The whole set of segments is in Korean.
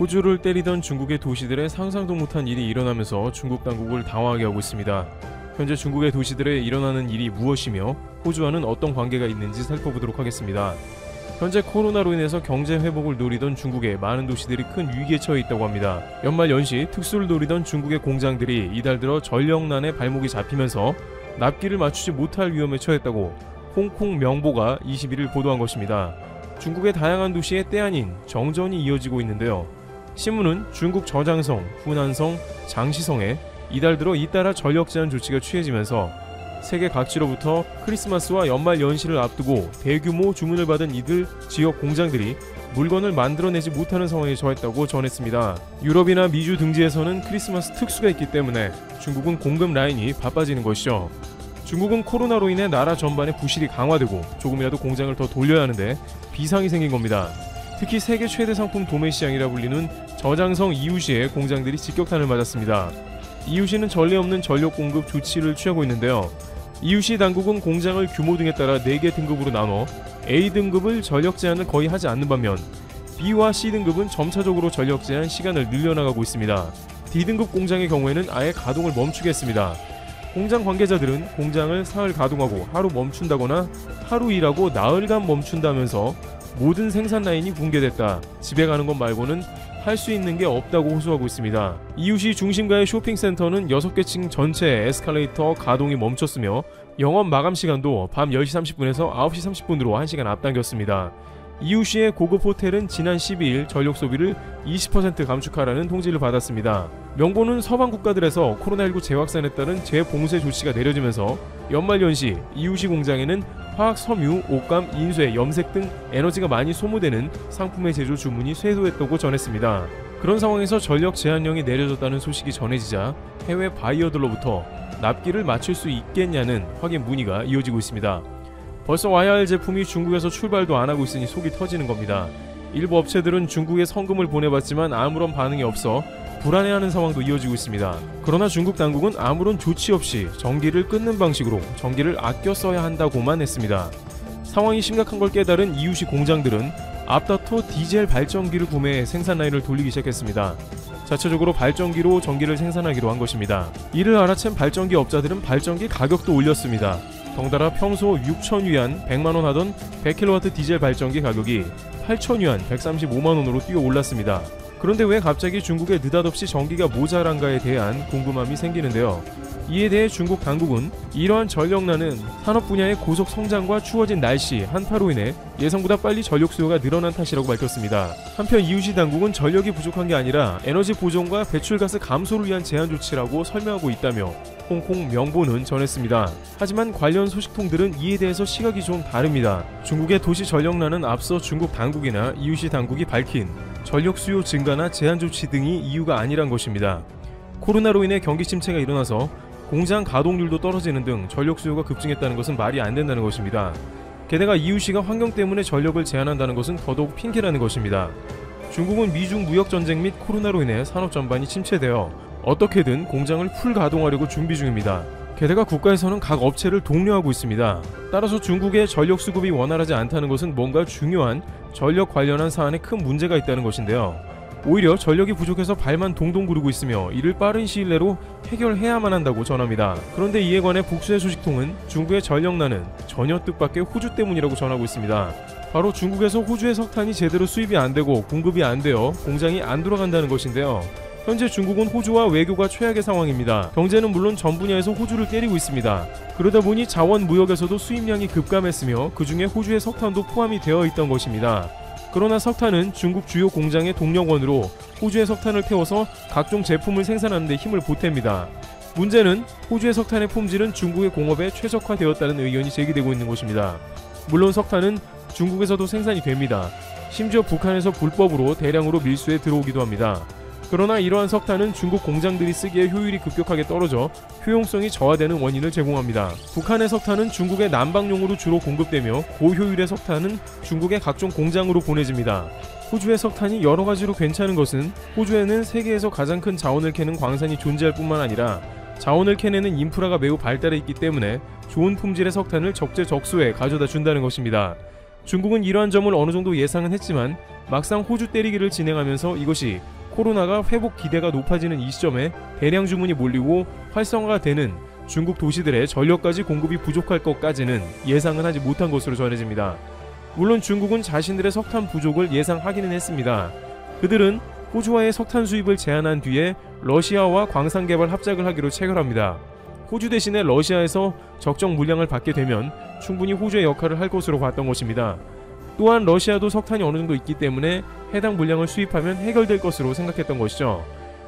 호주를 때리던 중국의 도시들에 상상도 못한 일이 일어나면서 중국 당국을 당황하게 하고 있습니다. 현재 중국의 도시들에 일어나는 일이 무엇이며 호주와는 어떤 관계가 있는지 살펴보도록 하겠습니다. 현재 코로나로 인해서 경제 회복을 노리던 중국의 많은 도시들이 큰 위기에 처해 있다고 합니다. 연말 연시 특수를 노리던 중국의 공장들이 이달 들어 전력난에 발목이 잡히면서 납기를 맞추지 못할 위험에 처했다고 홍콩 명보가 21일 보도한 것입니다. 중국의 다양한 도시에 때 아닌 정전이 이어지고 있는데요. 신문은 중국 저장성, 후난성, 장시성에 이달 들어 잇따라 전력 제한 조치가 취해지면서 세계 각지로부터 크리스마스와 연말 연시를 앞두고 대규모 주문을 받은 이들 지역 공장들이 물건을 만들어내지 못하는 상황에 처했다고 전했습니다. 유럽이나 미주 등지에서는 크리스마스 특수가 있기 때문에 중국은 공급 라인이 바빠지는 것이죠. 중국은 코로나로 인해 나라 전반의 부실이 강화되고 조금이라도 공장을 더 돌려야 하는데 비상이 생긴 겁니다. 특히 세계 최대 상품 도매 시장이라 불리는 저장성 이유시의 공장들이 직격탄을 맞았습니다. 이유시는 전례 없는 전력 공급 조치를 취하고 있는데요. 이유시 당국은 공장을 규모 등에 따라 4개 등급으로 나눠 A등급을 전력 제한을 거의 하지 않는 반면 B와 C등급은 점차적으로 전력 제한 시간을 늘려나가고 있습니다. D등급 공장의 경우에는 아예 가동을 멈추게 했습니다. 공장 관계자들은 공장을 사흘 가동하고 하루 멈춘다거나 하루 일하고 나흘간 멈춘다면서 모든 생산 라인이 붕괴됐다. 집에 가는 것 말고는 할 수 있는 게 없다고 호소하고 있습니다. 이유시 중심가의 쇼핑센터는 6개 층 전체 에스컬레이터 가동이 멈췄으며 영업 마감 시간도 밤 10시 30분에서 9시 30분으로 1시간 앞당겼습니다. 이유시의 고급 호텔은 지난 12일 전력 소비를 20% 감축하라는 통지를 받았습니다. 명보는 서방 국가들에서 코로나19 재확산에 따른 재봉쇄 조치가 내려지면서 연말 연시 이유시 공장에는 화학 섬유, 옷감, 인쇄, 염색 등 에너지가 많이 소모되는 상품의 제조 주문이 쇄도했다고 전했습니다. 그런 상황에서 전력 제한령이 내려졌다는 소식이 전해지자 해외 바이어들로부터 납기를 맞출 수 있겠냐는 확인 문의가 이어지고 있습니다. 벌써 와야 할 제품이 중국에서 출발도 안 하고 있으니 속이 터지는 겁니다. 일부 업체들은 중국에 성금을 보내봤지만 아무런 반응이 없어 불안해하는 상황도 이어지고 있습니다. 그러나 중국 당국은 아무런 조치 없이 전기를 끊는 방식으로 전기를 아껴 써야 한다고만 했습니다. 상황이 심각한 걸 깨달은 이유시 공장들은 앞다퉈 디젤 발전기를 구매해 생산 라인을 돌리기 시작했습니다. 자체적으로 발전기로 전기를 생산하기로 한 것입니다. 이를 알아챈 발전기 업자들은 발전기 가격도 올렸습니다. 덩달아 평소 6,000위안 100만원 하던 100kW 디젤 발전기 가격이 8,000위안 135만원으로 뛰어 올랐습니다. 그런데 왜 갑자기 중국에 느닷없이 전기가 모자란가에 대한 궁금함이 생기는데요. 이에 대해 중국 당국은 이러한 전력난은 산업 분야의 고속 성장과 추워진 날씨, 한파로 인해 예상보다 빨리 전력 수요가 늘어난 탓이라고 밝혔습니다. 한편 이유시 당국은 전력이 부족한 게 아니라 에너지 보존과 배출가스 감소를 위한 제한 조치라고 설명하고 있다며 홍콩 명보는 전했습니다. 하지만 관련 소식통들은 이에 대해서 시각이 좀 다릅니다. 중국의 도시 전력난은 앞서 중국 당국이나 이유시 당국이 밝힌 전력 수요 증가나 제한 조치 등이 이유가 아니란 것입니다. 코로나로 인해 경기 침체가 일어나서 공장 가동률도 떨어지는 등 전력 수요가 급증했다는 것은 말이 안 된다는 것입니다. 게다가 이유시가 환경 때문에 전력을 제한한다는 것은 더더욱 핑계라는 것입니다. 중국은 미중 무역 전쟁 및 코로나로 인해 산업 전반이 침체되어 어떻게든 공장을 풀 가동하려고 준비 중입니다. 게다가 국가에서는 각 업체를 독려하고 있습니다. 따라서 중국의 전력 수급이 원활하지 않다는 것은 뭔가 중요한 전력 관련한 사안에 큰 문제가 있다는 것인데요. 오히려 전력이 부족해서 발만 동동 구르고 있으며 이를 빠른 시일 내로 해결해야만 한다고 전합니다. 그런데 이에 관해 복수의 소식통은 중국의 전력난은 전혀 뜻밖의 호주 때문이라고 전하고 있습니다. 바로 중국에서 호주의 석탄이 제대로 수입이 안 되고 공급이 안 되어 공장이 안 돌아간다는 것인데요. 현재 중국은 호주와 외교가 최악의 상황입니다. 경제는 물론 전 분야에서 호주를 때리고 있습니다. 그러다 보니 자원 무역에서도 수입량이 급감했으며 그 중에 호주의 석탄도 포함이 되어 있던 것입니다. 그러나 석탄은 중국 주요 공장의 동력원으로 호주의 석탄을 태워서 각종 제품을 생산하는 데 힘을 보탭니다. 문제는 호주의 석탄의 품질은 중국의 공업에 최적화되었다는 의견이 제기되고 있는 것입니다. 물론 석탄은 중국에서도 생산이 됩니다. 심지어 북한에서 불법으로 대량으로 밀수해 들어오기도 합니다. 그러나 이러한 석탄은 중국 공장들이 쓰기에 효율이 급격하게 떨어져 효용성이 저하되는 원인을 제공합니다. 북한의 석탄은 중국의 난방용으로 주로 공급되며 고효율의 석탄은 중국의 각종 공장으로 보내집니다. 호주의 석탄이 여러가지로 괜찮은 것은 호주에는 세계에서 가장 큰 자원을 캐는 광산이 존재할 뿐만 아니라 자원을 캐내는 인프라가 매우 발달해 있기 때문에 좋은 품질의 석탄을 적재적소에 가져다 준다는 것입니다. 중국은 이러한 점을 어느 정도 예상은 했지만 막상 호주 때리기를 진행하면서 이것이 코로나가 회복 기대가 높아지는 이 시점에 대량 주문이 몰리고 활성화가 되는 중국 도시들의 전력까지 공급이 부족할 것까지는 예상은 하지 못한 것으로 전해집니다. 물론 중국은 자신들의 석탄 부족을 예상하기는 했습니다. 그들은 호주와의 석탄 수입을 제한한 뒤에 러시아와 광산 개발 합작을 하기로 체결합니다. 호주 대신에 러시아에서 적정 물량을 받게 되면 충분히 호주의 역할을 할 것으로 봤던 것입니다. 또한 러시아도 석탄이 어느 정도 있기 때문에 해당 물량을 수입하면 해결될 것으로 생각했던 것이죠.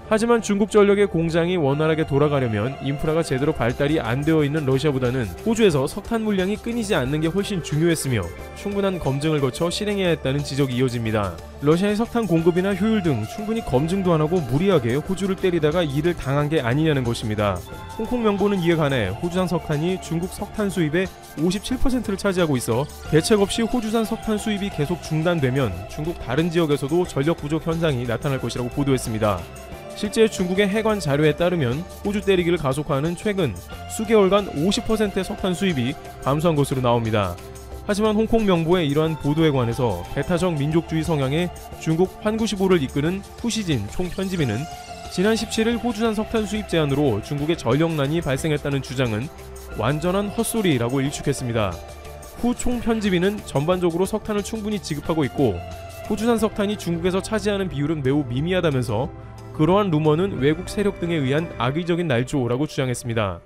하지만 중국전력의 공장이 원활하게 돌아가려면 인프라가 제대로 발달이 안 되어 있는 러시아보다는 호주에서 석탄 물량이 끊이지 않는 게 훨씬 중요했으며 충분한 검증을 거쳐 실행해야 했다는 지적이 이어집니다. 러시아의 석탄 공급이나 효율 등 충분히 검증도 안 하고 무리하게 호주를 때리다가 이를 당한 게 아니냐는 것입니다. 홍콩 명보는 이에 관해 호주산 석탄이 중국 석탄 수입의 57%를 차지하고 있어 대책 없이 호주산 석탄 수입이 계속 중단되면 중국 다른 지역에서도 전력 부족 현상이 나타날 것이라고 보도했습니다. 실제 중국의 해관 자료에 따르면 호주 때리기를 가속화하는 최근 수개월간 50%의 석탄 수입이 감소한 것으로 나옵니다. 하지만 홍콩 명보의 이러한 보도에 관해서 배타적 민족주의 성향의 중국 환구시보를 이끄는 푸시진 총편집인은 지난 17일 호주산 석탄 수입 제한으로 중국의 전력난이 발생했다는 주장은 완전한 헛소리라고 일축했습니다. 후 총편집인은 전반적으로 석탄을 충분히 지급하고 있고 호주산 석탄이 중국에서 차지하는 비율은 매우 미미하다면서 그러한 루머는 외국 세력 등에 의한 악의적인 날조라고 주장했습니다.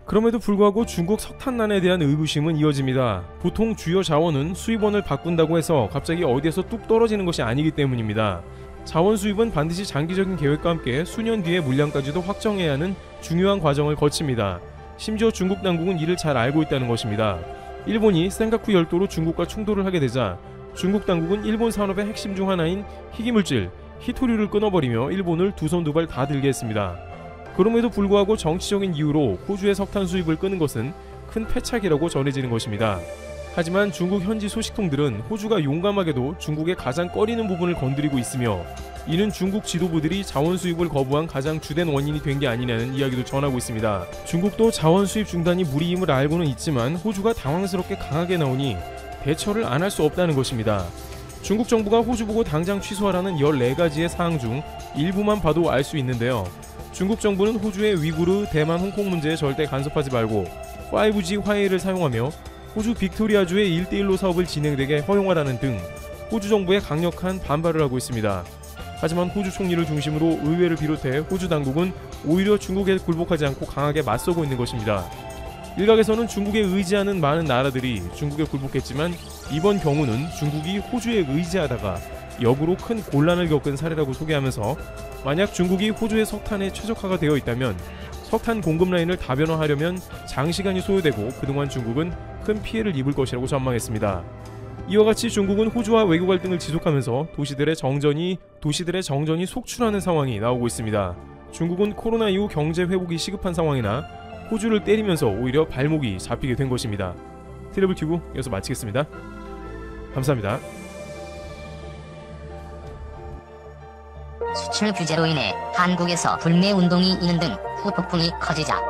그럼에도 불구하고 중국 석탄난에 대한 의구심은 이어집니다. 보통 주요 자원은 수입원을 바꾼다고 해서 갑자기 어디에서 뚝 떨어지는 것이 아니기 때문입니다. 자원 수입은 반드시 장기적인 계획과 함께 수년 뒤의 물량까지도 확정해야 하는 중요한 과정을 거칩니다. 심지어 중국 당국은 이를 잘 알고 있다는 것입니다. 일본이 센가쿠 열도로 중국과 충돌을 하게 되자 중국 당국은 일본 산업의 핵심 중 하나인 희귀물질 히토류를 끊어버리며 일본을 두 손 두 발 다 들게 했습니다. 그럼에도 불구하고 정치적인 이유로 호주의 석탄 수입을 끄는 것은 큰 패착이라고 전해지는 것입니다. 하지만 중국 현지 소식통들은 호주가 용감하게도 중국의 가장 꺼리는 부분을 건드리고 있으며 이는 중국 지도부들이 자원 수입을 거부한 가장 주된 원인이 된 게 아니냐는 이야기도 전하고 있습니다. 중국도 자원 수입 중단이 무리임을 알고는 있지만 호주가 당황스럽게 강하게 나오니 대처를 안 할 수 없다는 것입니다. 중국 정부가 호주 보고 당장 취소하라는 14가지의 사항 중 일부만 봐도 알 수 있는데요. 중국 정부는 호주의 위구르, 대만, 홍콩 문제에 절대 간섭하지 말고 5G 화해를 사용하며 호주 빅토리아주의 1:1로 사업을 진행되게 허용하라는 등 호주 정부에 강력한 반발을 하고 있습니다. 하지만 호주 총리를 중심으로 의회를 비롯해 호주 당국은 오히려 중국에 굴복하지 않고 강하게 맞서고 있는 것입니다. 일각에서는 중국에 의지하는 많은 나라들이 중국에 굴복했지만 이번 경우는 중국이 호주에 의지하다가 역으로 큰 곤란을 겪은 사례라고 소개하면서 만약 중국이 호주의 석탄에 최적화가 되어 있다면 석탄 공급 라인을 다변화하려면 장시간이 소요되고 그동안 중국은 큰 피해를 입을 것이라고 전망했습니다. 이와 같이 중국은 호주와 외교 갈등을 지속하면서 도시들의 정전이 속출하는 상황이 나오고 있습니다. 중국은 코로나 이후 경제 회복이 시급한 상황이나 호주를 때리면서 오히려 발목이 잡히게 된 것입니다. 트래블튜브 여기서 마치겠습니다. 감사합니다. 수출 규제로 인해 한국에서 불매 운동이 있는 등 후폭풍이 커지자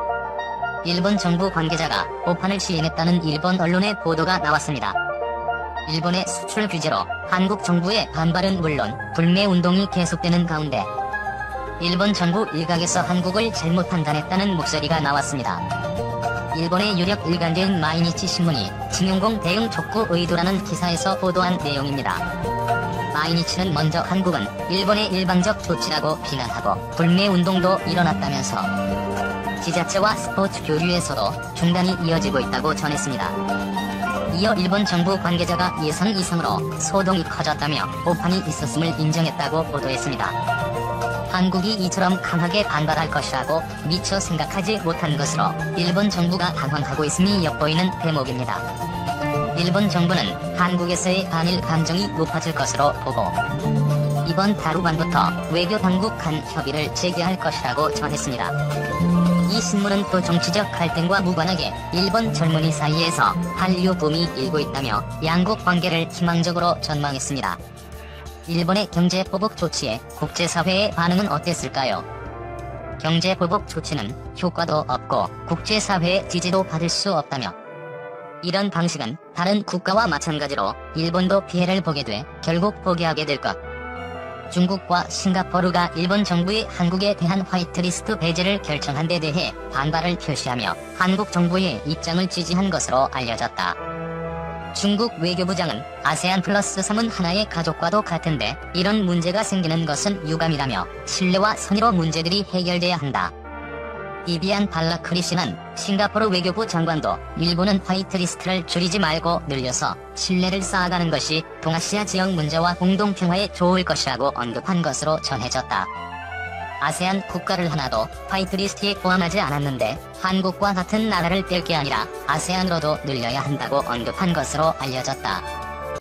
일본 정부 관계자가 오판을 시행했다는 일본 언론의 보도가 나왔습니다. 일본의 수출 규제로 한국 정부의 반발은 물론 불매 운동이 계속되는 가운데 일본 정부 일각에서 한국을 잘못 판단했다는 목소리가 나왔습니다. 일본의 유력 일간지인 마이니치 신문이 징용공 대응 촉구 의도라는 기사에서 보도한 내용입니다. 마이니치는 먼저 한국은 일본의 일방적 조치라고 비난하고 불매 운동도 일어났다면서 지자체와 스포츠 교류에서도 중단이 이어지고 있다고 전했습니다. 이어 일본 정부 관계자가 예상 이상으로 소동이 커졌다며 오판이 있었음을 인정했다고 보도했습니다. 한국이 이처럼 강하게 반발할 것이라고 미처 생각하지 못한 것으로 일본 정부가 당황하고 있음이 엿보이는 대목입니다. 일본 정부는 한국에서의 반일 감정이 높아질 것으로 보고 이번 달 후반부터 외교 당국 간 협의를 재개할 것이라고 전했습니다. 이 신문은 또 정치적 갈등과 무관하게 일본 젊은이 사이에서 한류 붐이 일고 있다며 양국 관계를 희망적으로 전망했습니다. 일본의 경제보복 조치에 국제사회의 반응은 어땠을까요? 경제보복 조치는 효과도 없고 국제사회의 지지도 받을 수 없다며 이런 방식은 다른 국가와 마찬가지로 일본도 피해를 보게 돼 결국 포기하게 될 것. 중국과 싱가포르가 일본 정부의 한국에 대한 화이트리스트 배제를 결정한 데 대해 반발을 표시하며 한국 정부의 입장을 지지한 것으로 알려졌다. 중국 외교부장은 아세안 플러스 3은 하나의 가족과도 같은데 이런 문제가 생기는 것은 유감이라며 신뢰와 선의로 문제들이 해결돼야 한다. 비비안 발라크리 씨는 싱가포르 외교부 장관도 일본은 화이트리스트를 줄이지 말고 늘려서 신뢰를 쌓아가는 것이 동아시아 지역 문제와 공동평화에 좋을 것이라고 언급한 것으로 전해졌다. 아세안 국가를 하나도 화이트리스트에 포함하지 않았는데 한국과 같은 나라를 뺄 게 아니라 아세안으로도 늘려야 한다고 언급한 것으로 알려졌다.